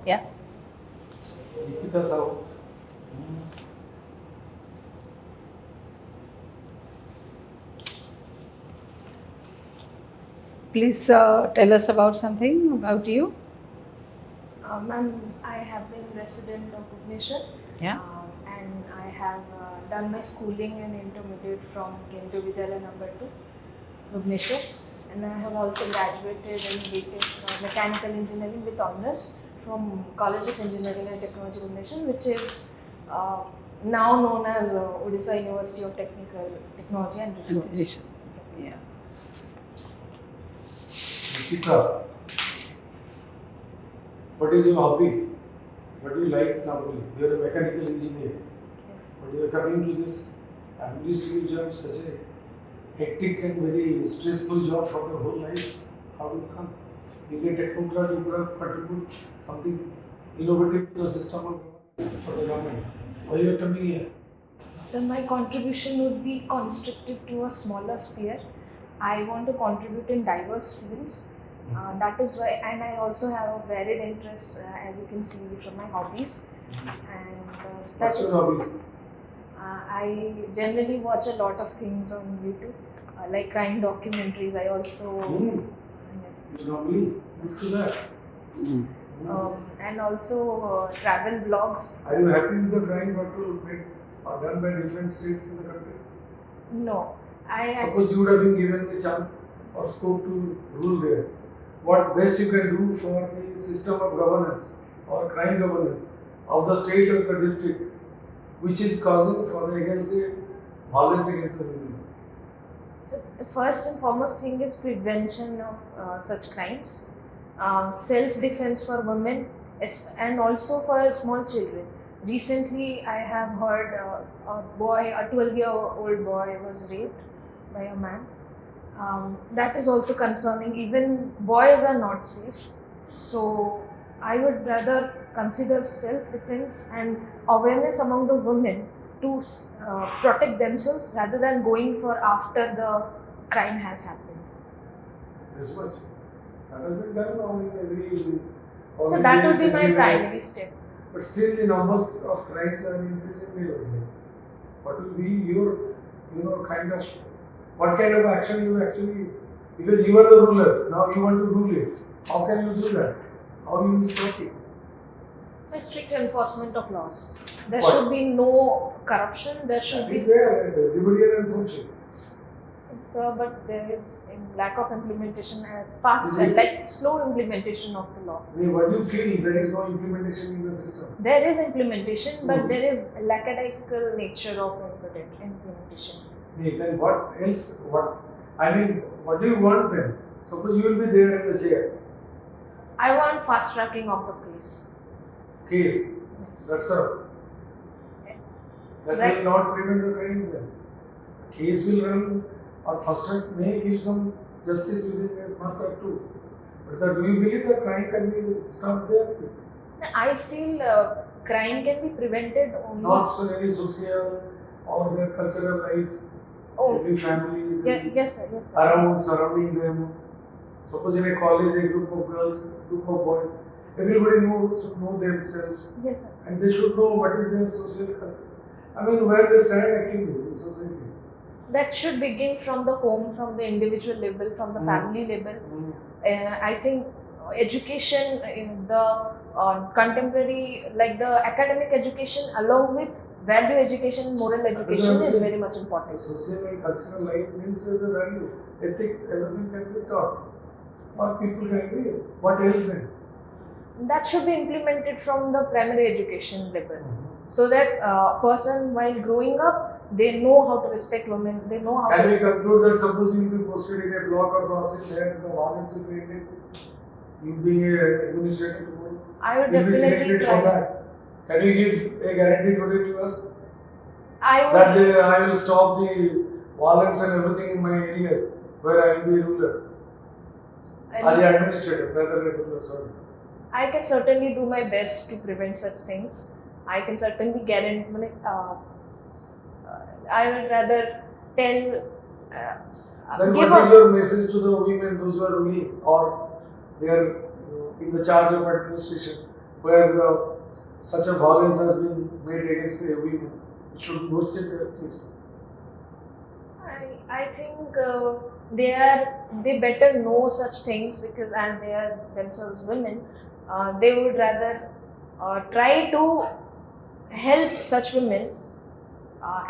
Yeah. Nikita Sahoo. Please tell us about something about you. Ma'am, I have been resident of Bhubaneswar. Yeah. And I have done my schooling and intermediate from Kendriya Vidyalaya number 2, Bhubaneswar. And I have also graduated in BTech Mechanical Engineering with honors from College of Engineering and Technology Bhubaneswar, which is now known as Odisha University of Technology and Research. Yeah. Nikita, what is your hobby? What do you like normally? You are a mechanical engineer. Yes. But you are coming to this administrative job, such a hectic and very stressful job for the whole life. How will you come? You get technocrat, you could have contribute something innovative to the system of governance for the government. Why you are coming here? So my contribution would be constricted to a smaller sphere. I want to contribute in diverse fields. That is why, and I also have a varied interest, as you can see from my hobbies. And that What's your is, hobby? I generally watch a lot of things on YouTube, like crime documentaries. I also, yes, You normally look to that. and also travel blogs. Are you happy with the crime control made or done by different states in the country? No, I Suppose actually. you would have been given the chance or scope to rule there. What best you can do for the system of governance or crime governance of the state or the district, which is causing for the against the violence against the women. So the first and foremost thing is prevention of such crimes, self-defense for women, and also for small children. Recently, I have heard a 12-year-old boy was raped by a man. That is also concerning. Even boys are not safe. So I would rather consider self-defense and awareness among the women to protect themselves rather than going for after the crime has happened. This much. That has been done now in every. So that would be my everywhere. primary step. But still, the numbers of crimes are increasing day by day. What will be your, what kind of action you actually, because you are the ruler, now you want to rule it. How can you do that? How you will stop it? A strict enforcement of laws. There What? should be no corruption. There should That be. is there, everybody are enforcing. Sir, but there is a lack of implementation and fast, Is it? like slow implementation of the law. What do you feel? There is no implementation in the system. There is implementation, but Mhm. there is lackadaisical nature of implementation. Then what else? What do you want then? Suppose you will be there in the chair. I want fast tracking of the case. Case. Yes. That's all. That Right. will not prevent the crimes then. Case will run or first track may give some justice within a month or two. But do you believe that crime can be stopped there? I feel crime can be prevented only. Not so very social or their cultural life. Oh. Every family is Yes, sir. Yes, sir. around surrounding them. Suppose in a college, a group of girls, group of boys, everybody should know themselves Yes, sir. and they should know what is their social culture. Where they stand actually in society. That should begin from the home, from the individual level, from the family level. I think education in the contemporary, like the academic education along with value education, moral education is very much important. Social and cultural life means the value, ethics, everything can be taught. Or people can be. What else then? That should be implemented from the primary education level, so that person while growing up, they know how to respect women, they know how Can to we respect. conclude that suppose you will be posted in a block or the office there, the violence will be ended, you being an administrator tomorrow, I would you will be definitely selected for try. that. Can you give a guarantee today to us I would. that I will stop the violence and everything in my areas where I will be a ruler? As an administrator, rather than a ruler, sorry. I can certainly do my best to prevent such things. I can certainly guarantee. I would rather tell. Then Give what is up. your message to the women, those who are ruling or they are in the charge of administration? where such a violence has been made against a woman. It should be more severe, please. I think they better know such things, because as they are themselves women, they would rather try to help such women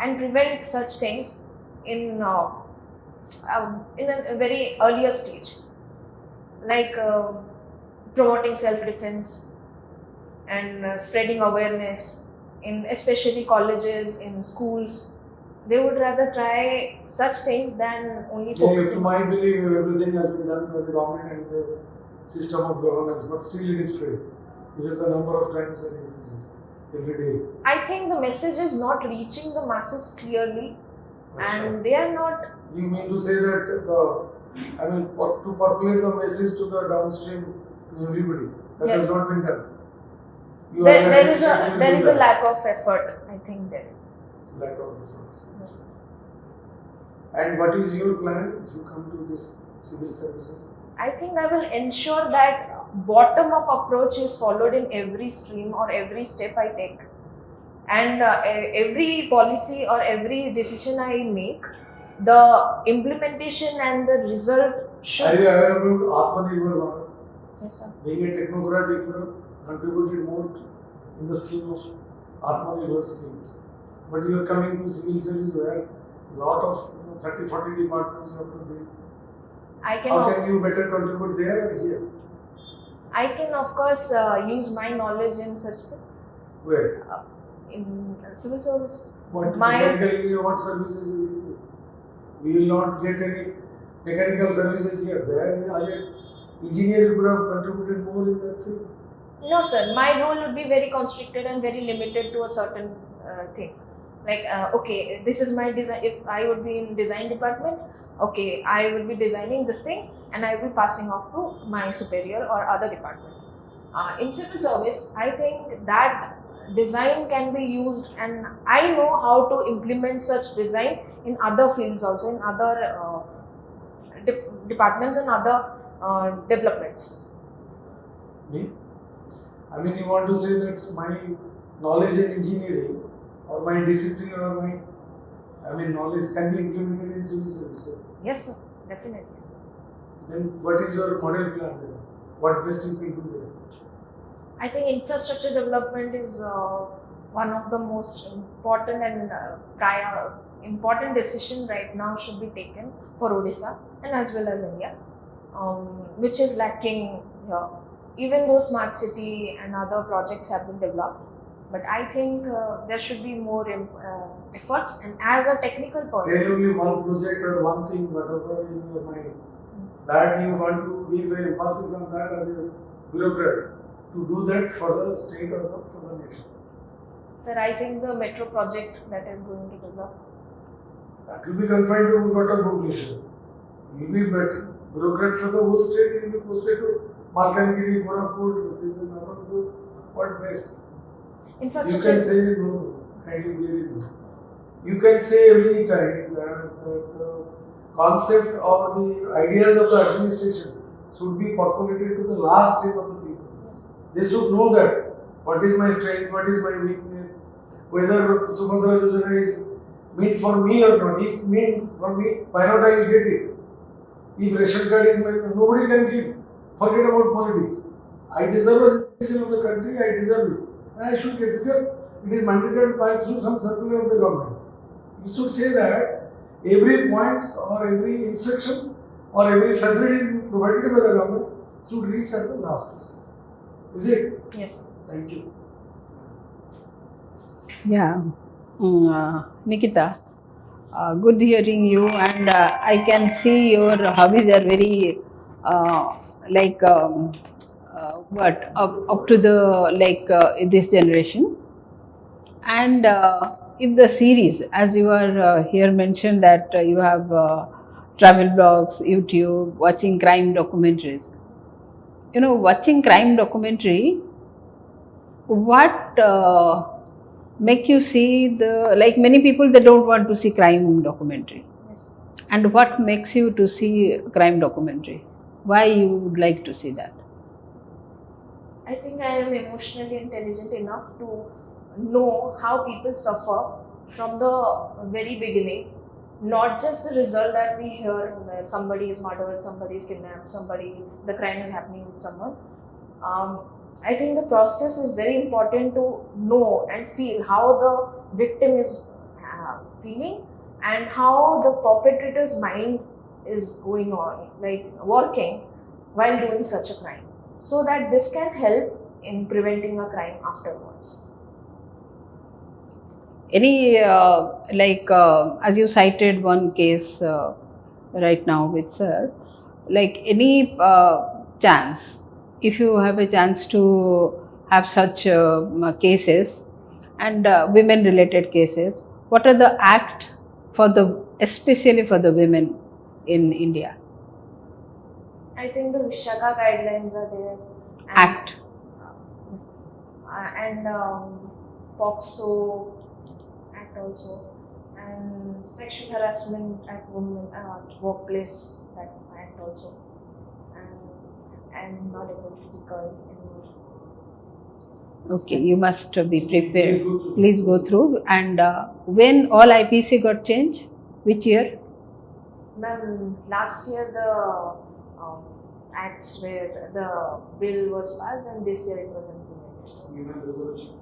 and prevent such things in a very earlier stage, like promoting self-defense and spreading awareness in especially colleges, in schools. They would rather try such things than only Yeah, focusing. to my belief, everything has been done by the government and the system of governance, but still it is failed. Because the number of crimes are increasing every day. I think the message is not reaching the masses clearly, and they are not. You mean to say that to populate the message to the downstream to everybody, that has not been done. There is a lack of effort. I think there is. Lack of resources. Yes. And what is your plan if you come to this civil services? I think I will ensure that bottom-up approach is followed in every stream or every step I take, and every policy or every decision I make, the implementation and the result should. Are you aware about Atmanirbhar Bharat? Yes, sir. Being a technocrat, you could have contributed more in the scheme of Atmanirbhar schemes. But you are coming to civil service where a lot of 30-40 departments you have to build. How can you better contribute there or here? I can of course use my knowledge in such things. Where? In civil service. What services you will do? We will not get any mechanical services here. There, as an engineer, you could have contributed more in that field. No, sir. My role would be very constricted and very limited to a certain thing. Like, okay, this is my design. If I would be in design department, okay, I will be designing this thing and I will be passing off to my superior or other department. In civil service, I think that design can be used, and I know how to implement such design in other fields also, in other departments and other developments. Me? I mean, you want to say that my knowledge in engineering or my discipline or my knowledge can be implemented in civil service? Yes, sir. Definitely, sir. Then what is your model plan there? What best you can do there? I think infrastructure development is one of the most important and important decision right now should be taken for Odisha and as well as India, which is lacking here. Even though smart city and other projects have been developed, but I think there should be more efforts. And as a technical person, tell only one project or one thing, whatever in your mind, that you want to give an emphasis on that as a bureaucrat, to do that for the state or for the nation. Sir, I think the metro project that is going to develop, that will be confined to Kota Bhubaneswar. You will be better bureaucrat for the whole state. You will be posted to Malkangiri, Korapur, what best? Infrastructure. You can say no, no. You can say every time that the concept or the ideas of the administration should be percolated to the last step of the people. They should know that what is my strength, what is my weakness, whether Subhadra Yojana is meant for me or not. If meant for me, why not I will get it? If ration card is meant, nobody can give. Forget about politics. I deserve as a citizen of the country, I deserve it. And I should get, because it is mandated by through some circular of the government. You should say that every point or every instruction or every facility provided by the government should reach at the last one. Is it? Yes, sir. Thank you. Yeah. Nikita, good hearing you, and I can see your hobbies are very up to the this generation. And if the series, as you are here mentioned that you have travel blogs, YouTube, watching crime documentaries. Watching crime documentary, what make you see many people, they don't want to see crime documentary. Yes. And what makes you to see crime documentary? Why you would like to see that? I think I am emotionally intelligent enough to know how people suffer from the very beginning, not just the result that we hear where somebody is murdered, somebody is kidnapped, the crime is happening with someone. I think the process is very important to know and feel how the victim is feeling and how the perpetrator's mind is going on, like working while doing such a crime, so that this can help in preventing a crime afterwards. Any as you cited one case right now with sir, like any chance, if you have a chance to have such cases and women related cases, what are the act for the, especially for the women in India? I think the Vishaka guidelines are there. Act. And POXO Act also, and sexual harassment at women workplace, that Act also, and I'm not able to recall anymore. Okay, you must be prepared. Please go through. And when all IPC got changed, which year? Ma'am, last year the acts where the bill was passed, and this year it was implemented. Human resolution.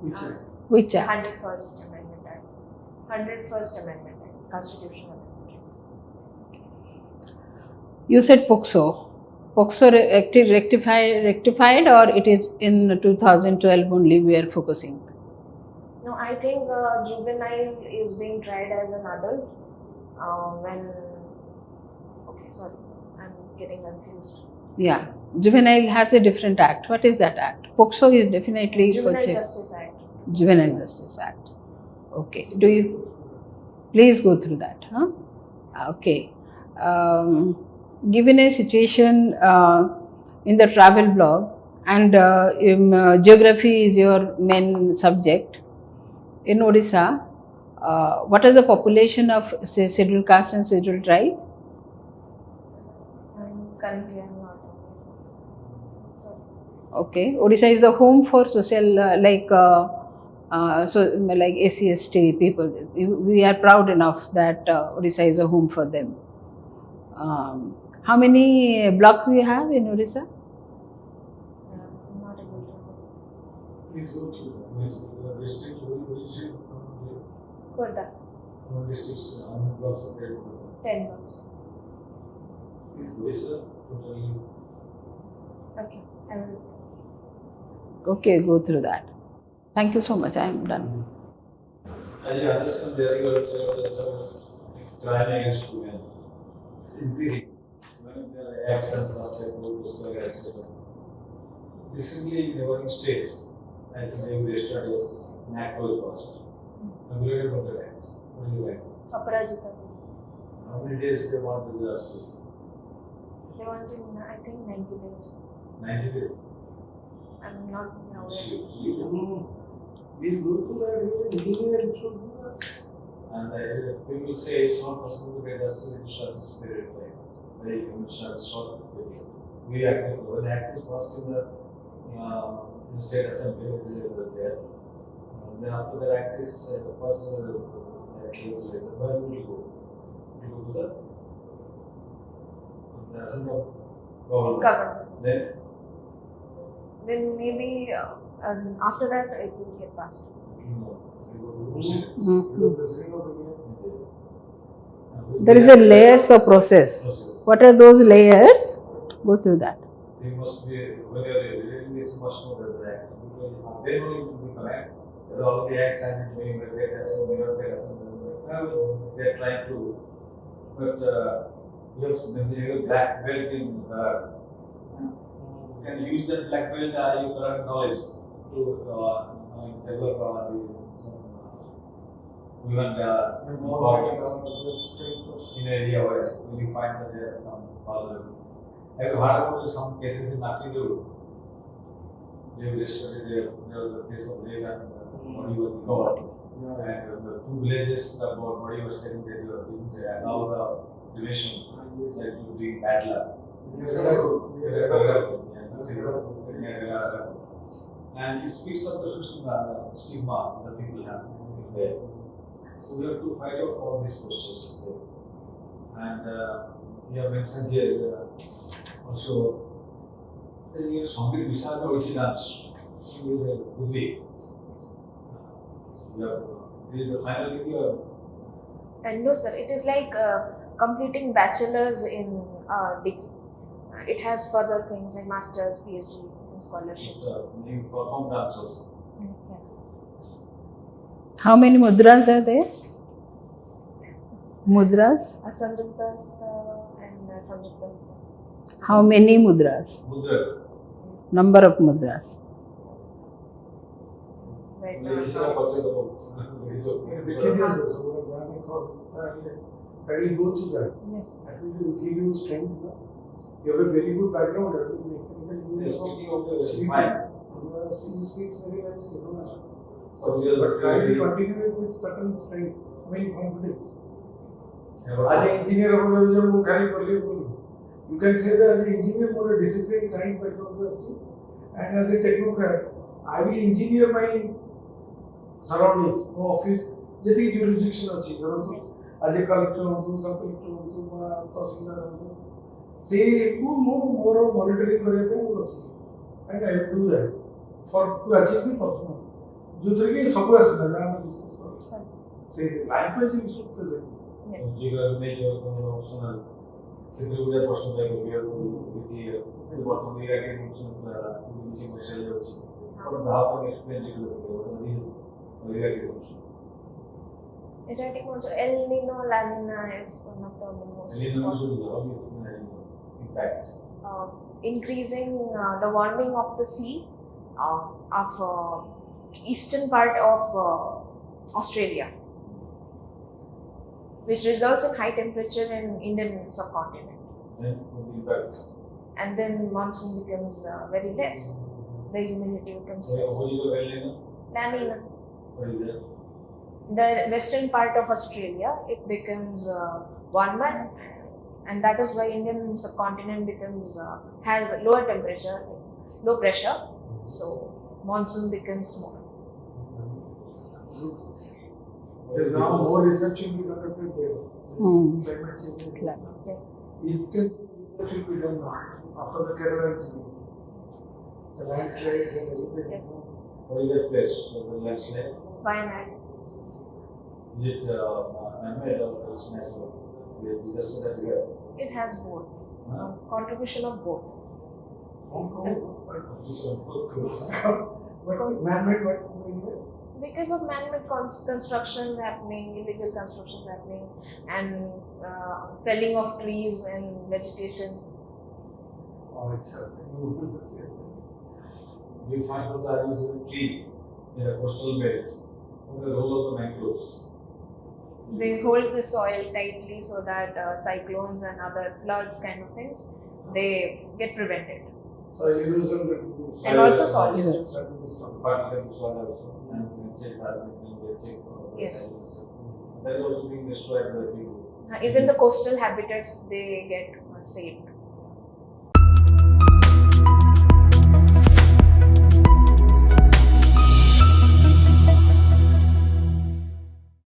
Which act? Which act? 101st Amendment Act. 101st Amendment Act, Constitutional Amendment. You said POXO. POXO rectified, or it is in 2012 only we are focusing? No, I think juvenile is being tried as an adult okay, sorry, I'm getting confused. Yeah, juvenile has a different act. What is that act? POXO is definitely Juvenile for Justice Act. Juvenile Justice Act. Okay. Do you please go through that? Huh? Okay. Given a situation in the travel blog, and geography is your main subject in Odisha, what is the population of, say, scheduled caste and scheduled tribe? Currently, I'm not. Sorry. Okay, Odisha is the home for social so like SC/ST people. We are proud enough that Odisha is a home for them. How many blocks we have in Odisha? I'm not able to. Please go to the district. Khurda. Districts, how many blocks are there? 10 blocks. Please go, totally. Okay, I will. Okay, go through that. Thank you so much. I am done. I understand there you are crime against women. It's increasing. When there are acts and first aid those were arrested. Recently in neighboring states, I think they will study an act was passed. I'm worried about that act. What do you like? Aparajita. How many days they want the justice? They want in, I think, 90 days. 90 days. I'm not now. Please go to that. Engineer should do that. And people say it's not possible to get justice in such a period of time. Very short period. We actually, when act is passed in the state assembly, legislature there. Then after the act is the first legislature, where will you go? You go to the assembly of government. Then maybe after that it will get passed. There is a layers of process. What are those layers? Go through that. They must be, when you are reading this, you must know that the act. They only will be correct. There are all the acts and doing the great assembly, they are trying to, but you have black belt in you can use that black belt your current knowledge to develop even in an area where you find that there are some problem. Have you heard about some cases in Nakiduru? They were studied there was a case of rape and body was recovered. And the two villages, the body was taken, they didn't allow the cremation. Said to be bad luck. And it speaks of the social stigma that people have there. So we have to fight out all these questions there. And you have mentioned here also Sambir Vishal Odisha is a degree. It is the final degree or? And no, sir, it is like completing bachelor's in degree. It has further things like master's, PhD, and scholarships. You perform dance also. Yes. How many mudras are there? Mudras? Samyuktasta and Samyuktasta. How many mudras? Mudras. Number of mudras. Right. When you go through that, Yes. that will give you strength. You have a very good background. Speaking of the mind, He speaks very nicely. but I will continue it with certain strength, confidence. As an engineer, you can say that as an engineer, more a disciplined science background, and as a technocrat, I will engineer my surroundings, my office, jati jurisdiction achi. As a collector, sub collector, tahsildar, say more monitoring and I will do that to achieve the performance. जो तरीके सब ऐसे नजर में discuss करो से language भी suit present Yes. जिगर में जो ऑप्शनल सिद्धिविद्या प्रश्न टाइप हो गया विधि तो बॉटम में इराकी फंक्शन वाला नीचे में चल जाओ और वहां पर एक्सप्लेन कर दो Iraqi function Erratic motion, El Nino, La Nina is one of the most important. impact. Increasing the warming of the sea of eastern part of Australia, which results in high temperature in Indian subcontinent. Then the impact. And then monsoon becomes very less. The humidity becomes less. What is the El Nino? La Nina. What is that? The western part of Australia, it becomes warmer, and that is why Indian subcontinent becomes has lower temperature, low pressure, so monsoon becomes more. There is now more research will be conducted there. Climate change. Yes. Intense research will be done now after the Kerala incident. The landslides and everything. Yes. What is that place? The landslide? Wayanad. Is it man-made or is it natural? The disaster that we have? It has both. Huh? Contribution of both. But man-made what? Because of man-made constructions happening, illegal constructions happening, and felling of trees and vegetation. Oh, it's We find out the use of trees in the coastal belt. What is the role of the mangroves? They hold the soil tightly so that cyclones and other floods kind of things, they get prevented. soil erosion. And also soil erosion. Fertilizer soil also, and check for Yes. that is also being destroyed by the people. Even the coastal habitats, they get saved.